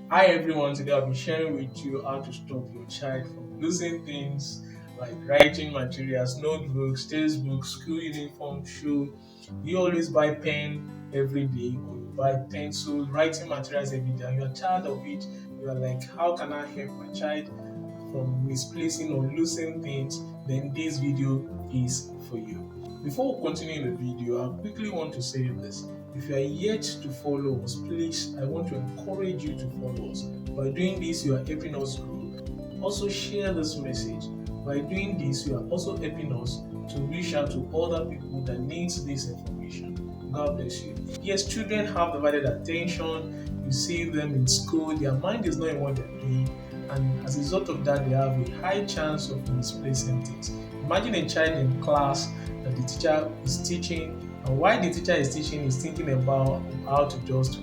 Hi everyone, today I'll be sharing with you how to stop your child from losing things like writing materials, notebooks, textbooks, school uniform, shoe. You always buy pen every day or you buy pencil, writing materials every day and you're tired of it. You're like, how can I help my child from misplacing or losing things? Then this video is for you. Before we continue the video, I quickly want to say this. If you are yet to follow us, please, I want to encourage you to follow us. By doing this, you are helping us grow. Also, share this message. By doing this, you are also helping us to reach out to other people that needs this information. God bless you. Yes, children have divided attention. You see them in school, their mind is not in what they're doing, and as a result of that, they have a high chance of misplacing things. Imagine a child in class that the teacher is teaching, and while the teacher is teaching, is thinking about how to just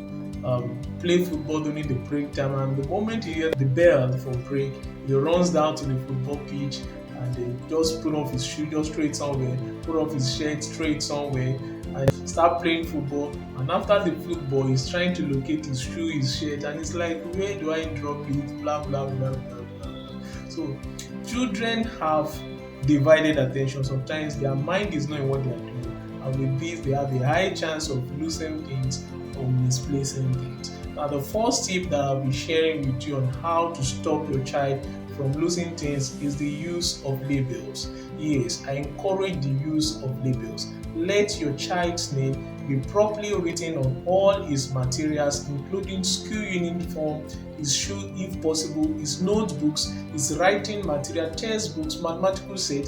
play football during the break time. And the moment he hears the bell for break, he runs down to the football pitch and then just put off his shoe, just throw it somewhere, put off his shirt, throw it somewhere, and start playing football. And after the football, he's trying to locate his shoe, his shirt, and it's like, where do I drop it? Blah blah blah blah blah. So, children have divided attention. Sometimes their mind is not in what they are doing, and with this, they have a high chance of losing things or misplacing things. Now, the first tip that I'll be sharing with you on how to stop your child from losing things is the use of labels. Yes, I encourage the use of labels. Let your child's name be properly written on all his materials, including school uniform, his shoe if possible, his notebooks, his writing material, textbooks, mathematical set.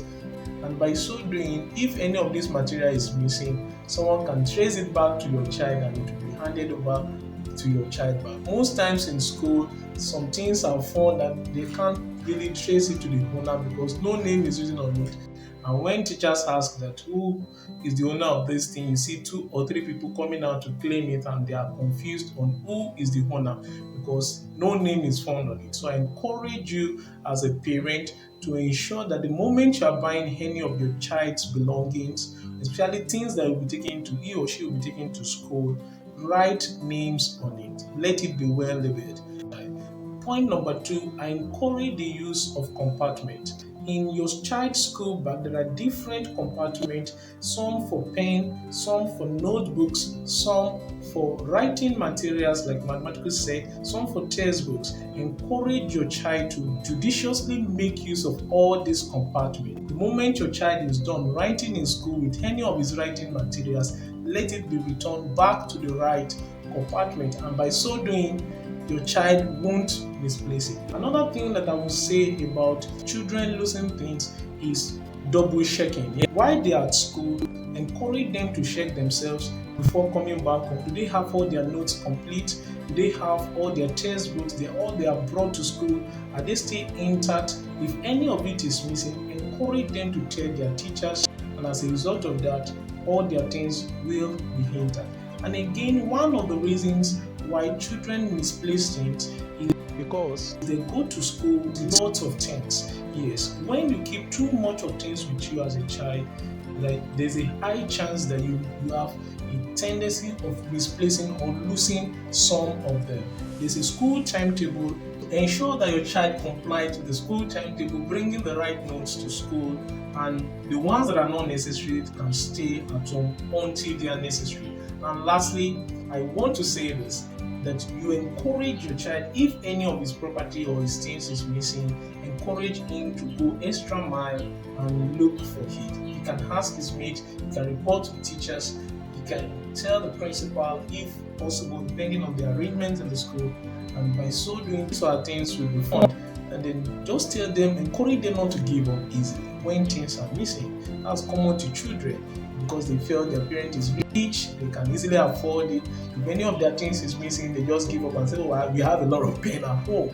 And by so doing, if any of this material is missing, someone can trace it back to your child and it will be handed over to your child back. Most times in school, some things are found that they can't really trace it to the owner because no name is written on it. And when teachers ask that who is the owner of this thing, you see two or three people coming out to claim it and they are confused on who is the owner because no name is found on it. So I encourage you as a parent to ensure that the moment you are buying any of your child's belongings, especially things that will be taken to he or she will be taken to school, write names on it. Let it be well labeled. Point number two, I encourage the use of compartment. In your child's school bag, there are different compartments, some for pen, some for notebooks, some for writing materials like mathematical set, some for textbooks. Encourage your child to judiciously make use of all these compartments. The moment your child is done writing in school with any of his writing materials, let it be returned back to the right compartment, and by so doing, your child won't misplace it. Another thing that I will say about children losing things is double checking. Yeah. While they are at school, encourage them to check themselves before coming back home. Do they have all their notes complete? Do they have all their textbooks? All they have brought to school? Are they still intact? If any of it is missing, encourage them to tell their teachers, and as a result of that, all their things will be intact. And again, one of the reasons why children misplace things is because they go to school with lots of things. Yes, when you keep too much of things with you as a child, like there's a high chance that you have a tendency of misplacing or losing some of them. There's a school timetable. Ensure that your child complies with the school timetable, bringing the right notes to school, and the ones that are not necessary can stay at home until they are necessary. And lastly, I want to say this, that you encourage your child, if any of his property or his things is missing, encourage him to go extra mile and look for it. He can ask his mate, he can report to teachers, he can tell the principal if possible, depending on the arrangement in the school, and by so doing, these are things will be found. And then just tell them, encourage them not to give up easily when things are missing. That's common to children because they feel their parent is rich, they can easily afford it. If any of their things is missing, they just give up and say, oh, we have a lot of pain at home.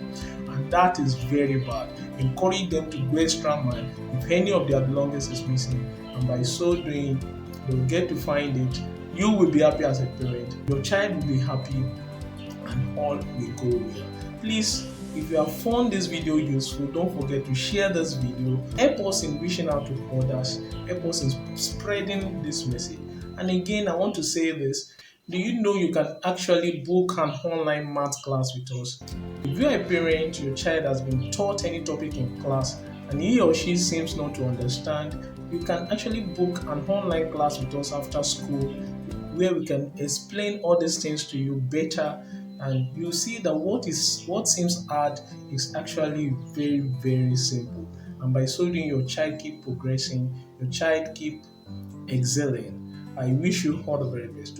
And that is very bad. Encourage them to go extra mile if any of their belongings is missing. And by so doing, they'll get to find it. You will be happy as a parent. Your child will be happy and all will go well. Please, if you have found this video useful, don't forget to share this video. Help us in reaching out to others. Help us in spreading this message. And again, I want to say this. Do you know you can actually book an online math class with us? If you are a parent, your child has been taught any topic in class and he or she seems not to understand, you can actually book an online class with us after school where we can explain all these things to you better, and you see that what seems hard is actually very, very simple. And by so doing, your child keep progressing, your child keep excelling. I wish you all the very best.